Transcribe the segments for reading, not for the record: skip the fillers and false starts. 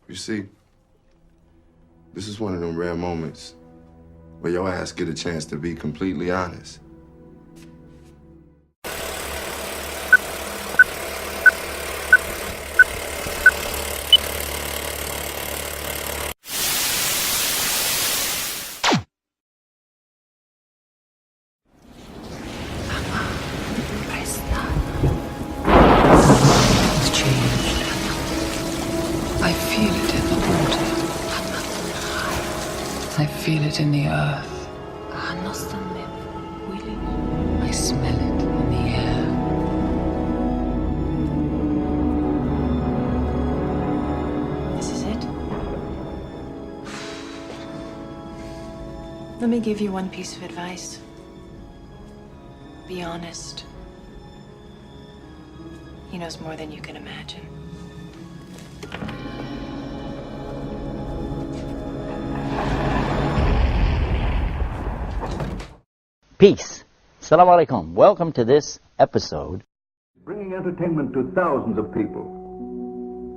You see, this is one of them rare moments where your ass get a chance to be completely honest. I feel it in the earth. I smell it in the air. This is it? Let me give you one piece of advice. Be honest. He knows more than you can imagine. Peace. Assalamu alaikum. Welcome to this episode. Bringing entertainment to thousands of people.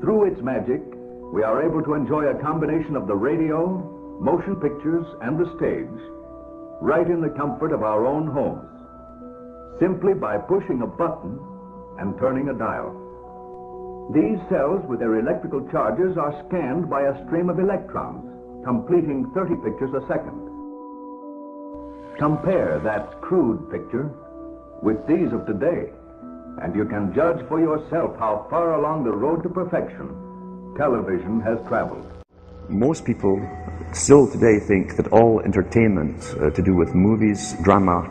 Through its magic, we are able to enjoy a combination of the radio, motion pictures, and the stage, right in the comfort of our own homes, simply by pushing a button and turning a dial. These cells with their electrical charges are scanned by a stream of electrons, completing 30 pictures a second. Compare that crude picture with these of today, and you can judge for yourself how far along the road to perfection television has traveled. Most people still today think that all entertainment to do with movies, drama,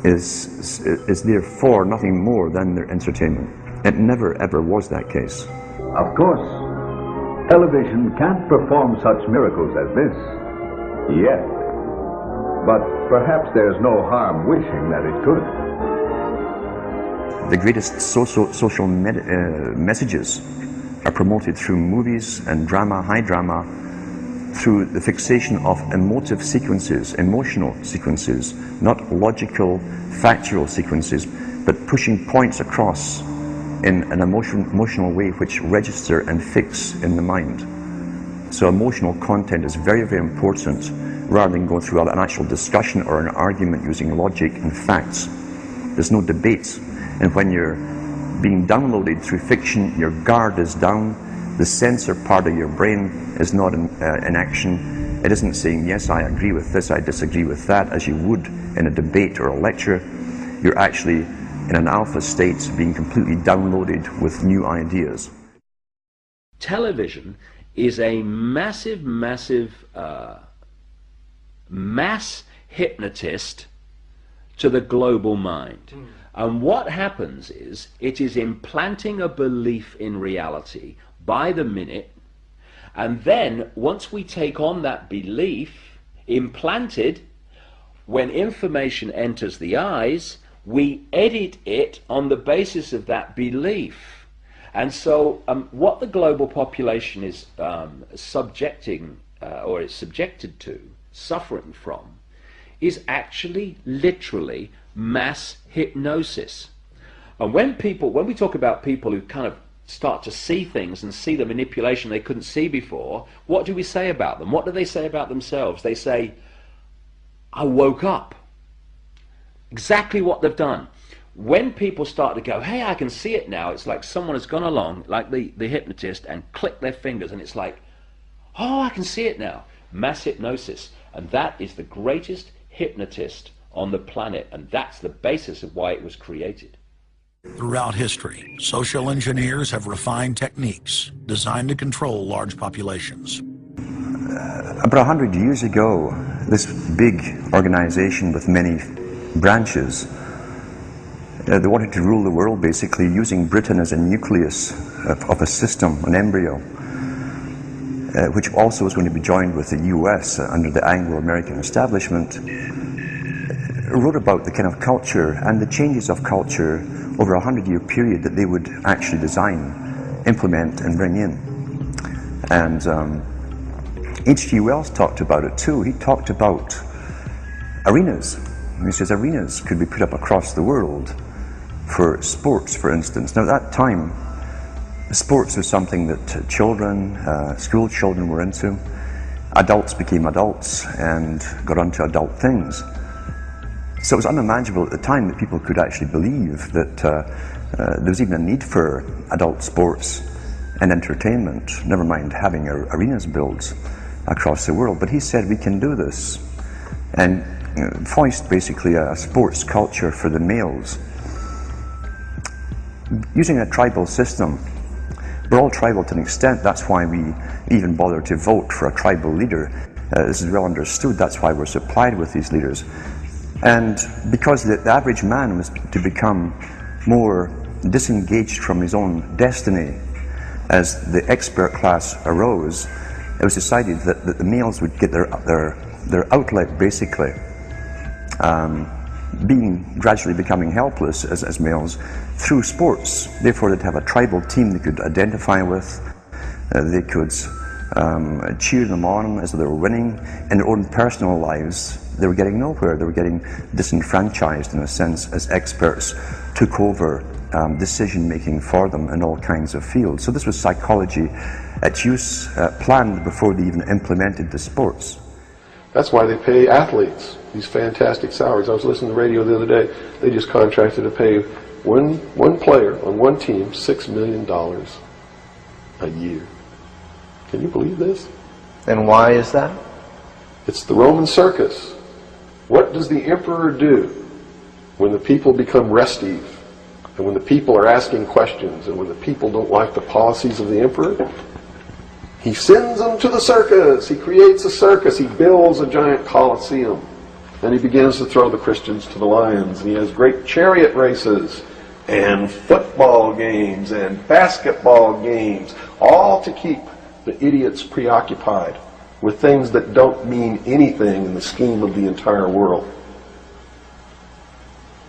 is therefore nothing more than their entertainment. It never ever was that case. Of course, television can't perform such miracles as this, yet. But perhaps there's no harm wishing that it could. The greatest social messages are promoted through movies and drama, high drama, through the fixation of emotive sequences, emotional sequences, not logical, factual sequences, but pushing points across in an emotional way which register and fix in the mind. So emotional content is very, very important, rather than going through an actual discussion or an argument using logic and facts. There's no debate. And when you're being downloaded through fiction, your guard is down, the sensor part of your brain is not in action. It isn't saying, yes, I agree with this, I disagree with that, as you would in a debate or a lecture. You're actually in an alpha state, being completely downloaded with new ideas. Television is a massive mass hypnotist to the global mind. And what happens is it is implanting a belief in reality by the minute, and then once we take on that belief implanted, when information enters the eyes, we edit it on the basis of that belief. And so what the global population is subjected to, suffering from, is actually literally mass hypnosis. And when we talk about people who kind of start to see things and see the manipulation they couldn't see before, what do we say about them? What do they say about themselves? They say, I woke up. Exactly what they've done. When people start to go, hey, I can see it now, it's like someone has gone along, like the hypnotist, and clicked their fingers, and it's like, oh, I can see it now. Mass hypnosis. And that is the greatest hypnotist on the planet, and that's the basis of why it was created. Throughout history, social engineers have refined techniques designed to control large populations. About 100 years ago, this big organization with many branches, they wanted to rule the world basically using Britain as a nucleus of a system, an embryo, which also was going to be joined with the US under the Anglo-American establishment, wrote about the kind of culture and the changes of culture over a 100-year period that they would actually design, implement, and bring in. And H.G. Wells talked about it too. He talked about arenas. He says arenas could be put up across the world for sports, for instance. Now at that time, Sports was something that children, school children were into. Adults became adults and got onto adult things. So it was unimaginable at the time that people could actually believe that there was even a need for adult sports and entertainment, never mind having arenas built across the world. But he said, we can do this, and voiced basically a sports culture for the males. Using a tribal system, we're all tribal to an extent. That's why we even bother to vote for a tribal leader. This is well understood. That's why we're supplied with these leaders. And because the average man was to become more disengaged from his own destiny as the expert class arose, it was decided that the males would get their outlet, basically, gradually becoming helpless as males through sports. Therefore, they'd have a tribal team they could identify with. They could cheer them on as they were winning. In their own personal lives, they were getting nowhere. They were getting disenfranchised, in a sense, as experts took over decision-making for them in all kinds of fields. So this was psychology at use, planned before they even implemented the sports. That's why they pay athletes these fantastic salaries. I was listening to the radio the other day. They just contracted to pay one player on one team $6 million a year. Can you believe this? And why is that? It's the Roman circus. What does the emperor do when the people become restive, and when the people are asking questions, and when the people don't like the policies of the emperor? He sends them to the circus. He creates a circus. He builds a giant coliseum. And he begins to throw the Christians to the lions. And he has great chariot races and football games and basketball games, all to keep the idiots preoccupied with things that don't mean anything in the scheme of the entire world,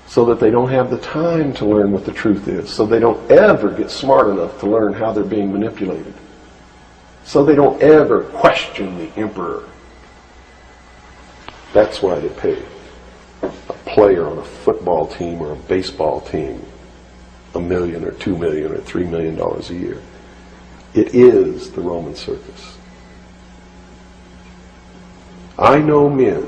so that they don't have the time to learn what the truth is, so they don't ever get smart enough to learn how they're being manipulated, so they don't ever question the emperor. That's why they pay a player on a football team or a baseball team $1 million or $2 million or $3 million a year. It is the Roman circus. I know men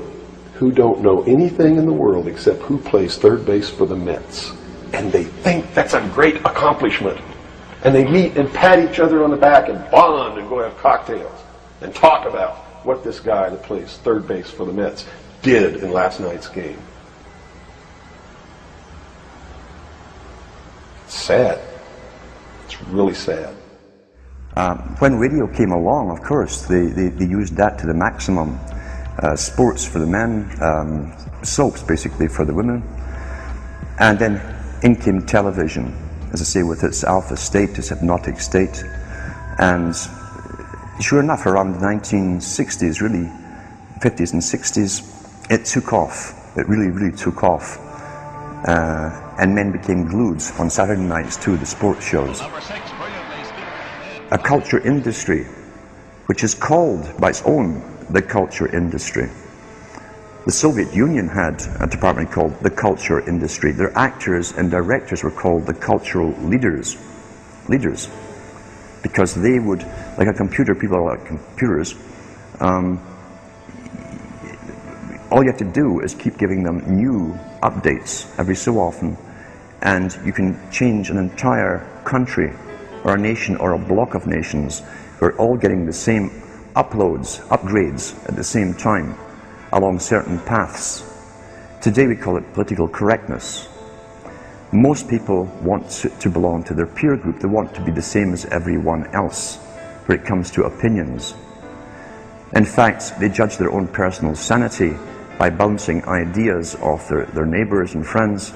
who don't know anything in the world except who plays third base for the Mets, and they think that's a great accomplishment. And they meet and pat each other on the back and bond and go have cocktails and talk about what this guy that plays third base for the Mets did in last night's game. It's sad. It's really sad. When radio came along, of course, they used that to the maximum. Sports for the men, soaps basically for the women, and then in came television, as I say, with its alpha state, its hypnotic state. And sure enough, around the 1960s, really, 50s and 60s, it took off. It really, really took off. And men became glued on Saturday nights to the sports shows. A culture industry, which is called by its own the culture industry. The Soviet Union had a department called the culture industry. Their actors and directors were called the cultural leaders, because they would, like a computer, people are like computers, all you have to do is keep giving them new updates every so often, and you can change an entire country or a nation or a block of nations who are all getting the same upgrades at the same time along certain paths. Today we call it political correctness. Most people want to belong to their peer group. They want to be the same as everyone else when it comes to opinions. In fact, they judge their own personal sanity by bouncing ideas off their neighbors and friends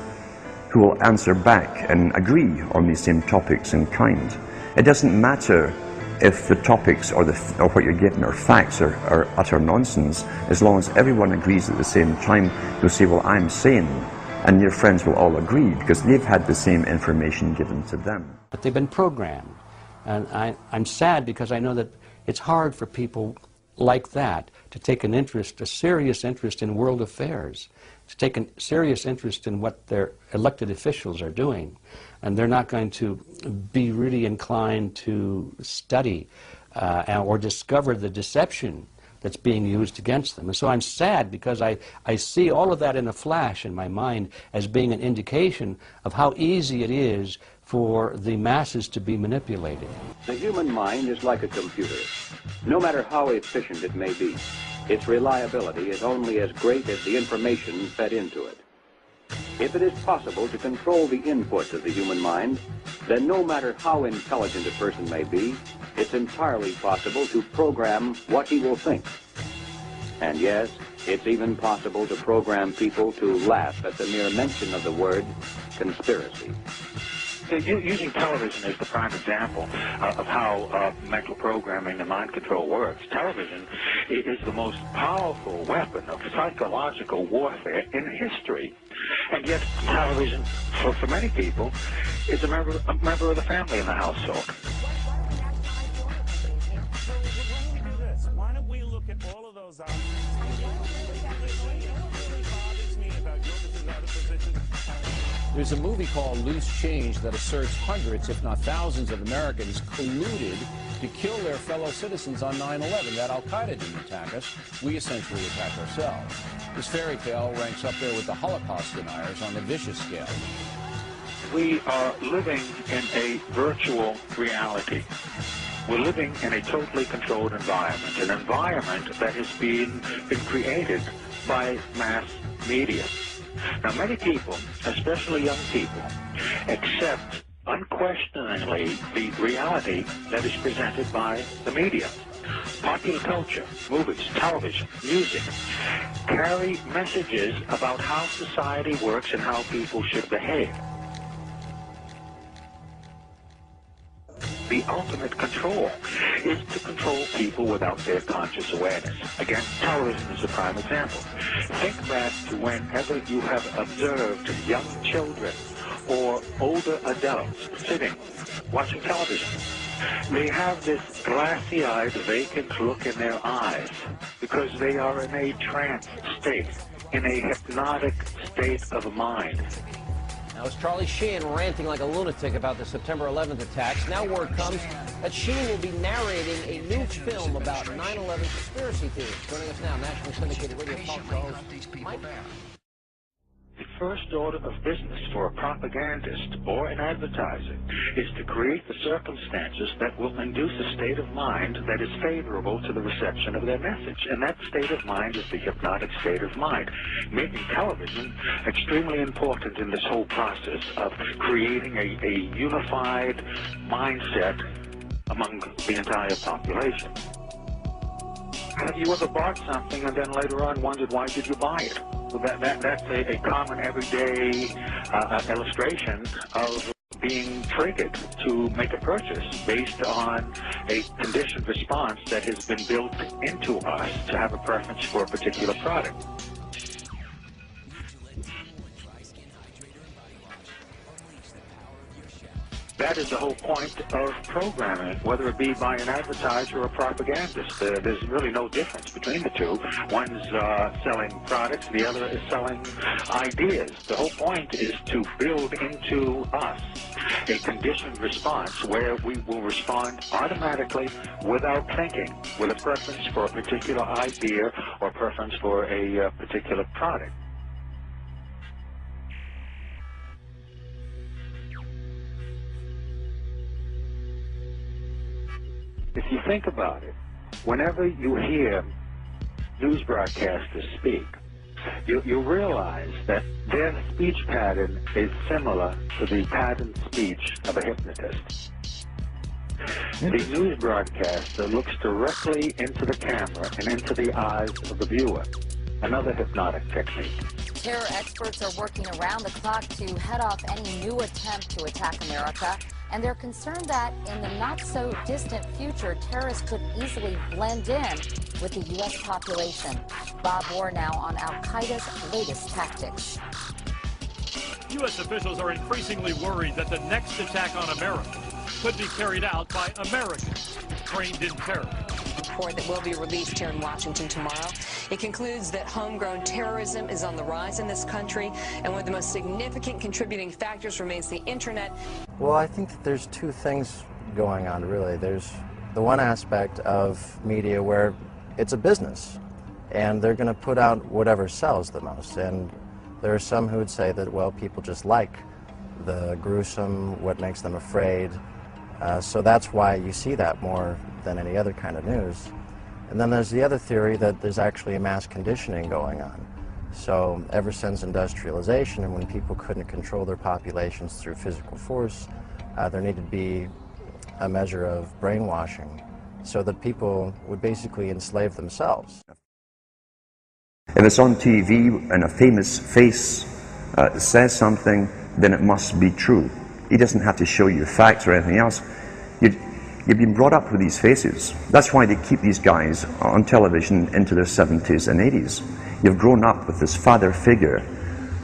who will answer back and agree on these same topics in kind. It doesn't matter if the topics or what you're given are facts or utter nonsense, as long as everyone agrees at the same time. You'll say, well, I'm sane, and your friends will all agree because they've had the same information given to them. But they've been programmed, and I'm sad because I know that it's hard for people like that to take an interest, a serious interest in world affairs, to take a serious interest in what their elected officials are doing. And they're not going to be really inclined to study or discover the deception that's being used against them. And so I'm sad because I see all of that in a flash in my mind as being an indication of how easy it is for the masses to be manipulated. The human mind is like a computer. No matter how efficient it may be, its reliability is only as great as the information fed into it. If it is possible to control the inputs of the human mind, then no matter how intelligent a person may be, it's entirely possible to program what he will think. And yes, it's even possible to program people to laugh at the mere mention of the word conspiracy. Using television is the prime example of how mental programming and mind control works. Television is the most powerful weapon of psychological warfare in history. And yet television, for many people, is a member of the family in the household. Why don't we look at all of those There's a movie called Loose Change that asserts hundreds, if not thousands, of Americans colluded to kill their fellow citizens on 9/11. That Al-Qaeda didn't attack us. We essentially attacked ourselves. This fairy tale ranks up there with the Holocaust deniers on the vicious scale. We are living in a virtual reality. We're living in a totally controlled environment, an environment that has been created by mass media. Now, many people, especially young people, accept unquestioningly the reality that is presented by the media. Popular culture, movies, television, music, carry messages about how society works and how people should behave. The ultimate control is to control people without their conscious awareness. Again, television is a prime example. Think back to whenever you have observed young children or older adults sitting, watching television. They have this glassy-eyed, vacant look in their eyes because they are in a trance state, in a hypnotic state of mind. Now, it's Charlie Sheen ranting like a lunatic about the September 11th attacks. Now word comes that Sheen will be narrating a new film about 9/11 conspiracy theories. Joining us now, nationally syndicated radio talk show host Mike. The first order of business for a propagandist or an advertiser is to create the circumstances that will induce a state of mind that is favorable to the reception of their message. And that state of mind is the hypnotic state of mind, making television extremely important in this whole process of creating a unified mindset among the entire population. Have you ever bought something and then later on wondered why did you buy it? Well, that's a common everyday illustration of being triggered to make a purchase based on a conditioned response that has been built into us to have a preference for a particular product. That is the whole point of programming, whether it be by an advertiser or a propagandist. There's really no difference between the two. One's selling products, the other is selling ideas. The whole point is to build into us a conditioned response where we will respond automatically without thinking, with a preference for a particular idea or preference for a particular product. If you think about it, whenever you hear news broadcasters speak, you realize that their speech pattern is similar to the pattern speech of a hypnotist. The news broadcaster looks directly into the camera and into the eyes of the viewer, another hypnotic technique. Terror experts are working around the clock to head off any new attempt to attack America. And they're concerned that in the not-so-distant future, terrorists could easily blend in with the U.S. population. Bob Orr now on Al-Qaeda's latest tactics. U.S. officials are increasingly worried that the next attack on America could be carried out by Americans trained in terror. report that will be released here in Washington tomorrow. It concludes that homegrown terrorism is on the rise in this country, and one of the most significant contributing factors remains the internet. Well, I think that there's two things going on, really. There's the one aspect of media where it's a business, and they're going to put out whatever sells the most. And there are some who would say that, well, people just like the gruesome, what makes them afraid. So that's why you see that more than any other kind of news. And then there's the other theory that there's actually a mass conditioning going on. So ever since industrialization, and when people couldn't control their populations through physical force, there needed to be a measure of brainwashing so that people would basically enslave themselves. If it's on TV and a famous face says something, then it must be true. He doesn't have to show you facts or anything else. You've been brought up with these faces. That's why they keep these guys on television into their 70s and 80s. You've grown up with this father figure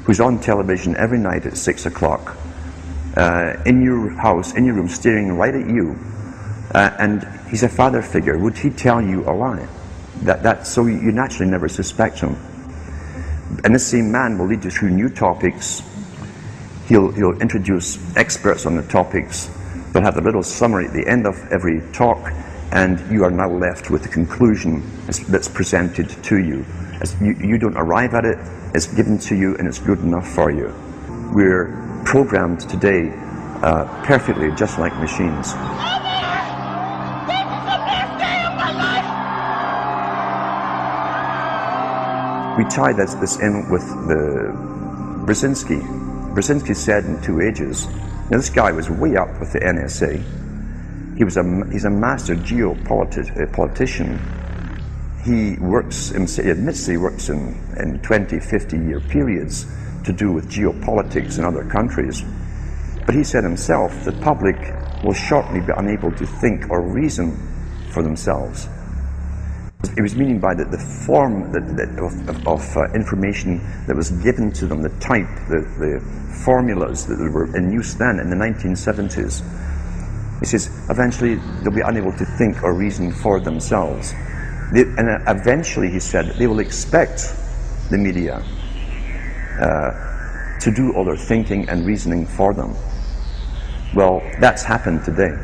who's on television every night at 6 o'clock, in your house, in your room, staring right at you. And he's a father figure. Would he tell you a lie? So you naturally never suspect him. And this same man will lead you through new topics. He'll introduce experts on the topics. They'll have a little summary at the end of every talk, and you are now left with the conclusion that's presented to you. You don't arrive at it, it's given to you, and it's good enough for you. We're programmed today perfectly, just like machines. We tie this in with the Brzezinski. Brzezinski said in 2 Ages. Now this guy was way up with the NSA. He's a master geopolitician. He admits he works in 20, 50-year periods to do with geopolitics in other countries. But he said himself, the public will shortly be unable to think or reason for themselves. It was meaning by the form of information that was given to them, the type, the formulas that were in use then in the 1970s. He says, eventually they'll be unable to think or reason for themselves. And eventually, he said, they will expect the media to do all their thinking and reasoning for them. Well, that's happened today.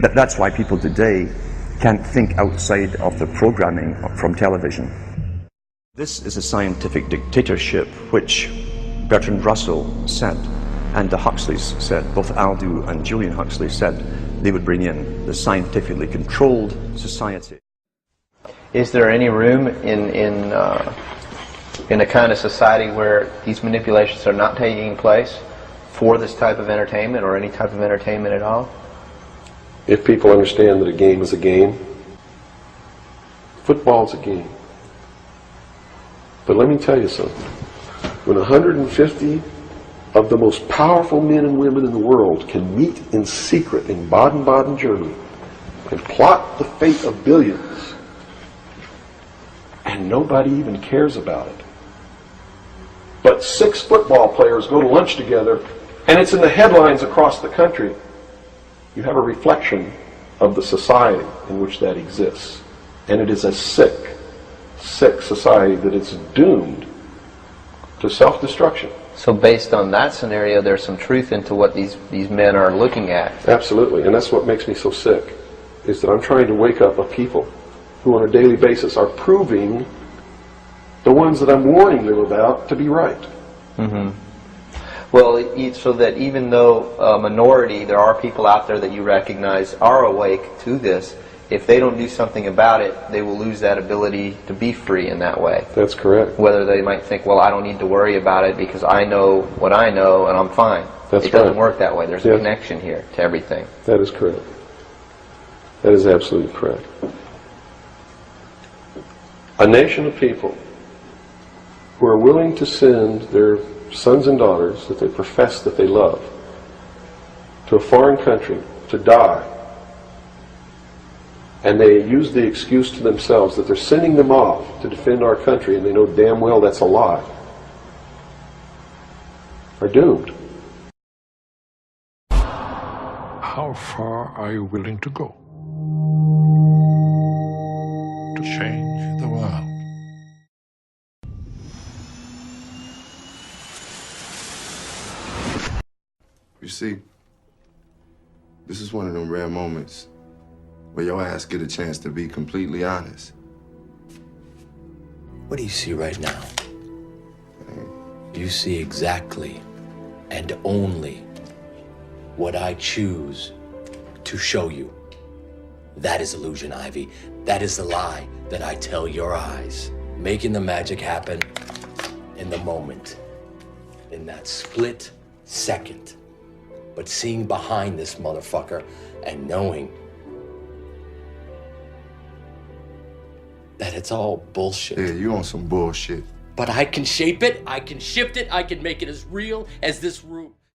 That's why people today can't think outside of the programming from television. This is a scientific dictatorship which Bertrand Russell said, and the Huxleys said, both Aldous and Julian Huxley said they would bring in the scientifically controlled society. Is there any room in a kind of society where these manipulations are not taking place for this type of entertainment or any type of entertainment at all? If people understand that a game is a game, football's a game. But let me tell you something. When 150 of the most powerful men and women in the world can meet in secret in Baden-Baden, Germany, and plot the fate of billions, and nobody even cares about it, but 6 football players go to lunch together, and it's in the headlines across the country, you have a reflection of the society in which that exists. And it is a sick, sick society that is doomed to self-destruction. So based on that scenario, there's some truth into what these men are looking at. Absolutely, and that's what makes me so sick, is that I'm trying to wake up a people who on a daily basis are proving the ones that I'm warning them about to be right. Mm-hmm. Well, so that even though a minority, there are people out there that you recognize are awake to this, if they don't do something about it, they will lose that ability to be free in that way. That's correct. Whether they might think, well, I don't need to worry about it because I know what I know and I'm fine. That's it doesn't right. work that way. There's a connection here to everything. That is correct. That is absolutely correct. A nation of people who are willing to send their sons and daughters that they profess that they love to a foreign country to die, and they use the excuse to themselves that they're sending them off to defend our country, and they know damn well that's a lie, are doomed. How far are you willing to go? to change the world. You see, this is one of them rare moments where your ass get a chance to be completely honest. What do you see right now? You see exactly and only what I choose to show you. That is illusion, Ivy. That is the lie that I tell your eyes. Making the magic happen in the moment, in that split second. But seeing behind this motherfucker and knowing that it's all bullshit. Yeah, you on some bullshit. But I can shape it, I can shift it, I can make it as real as this room.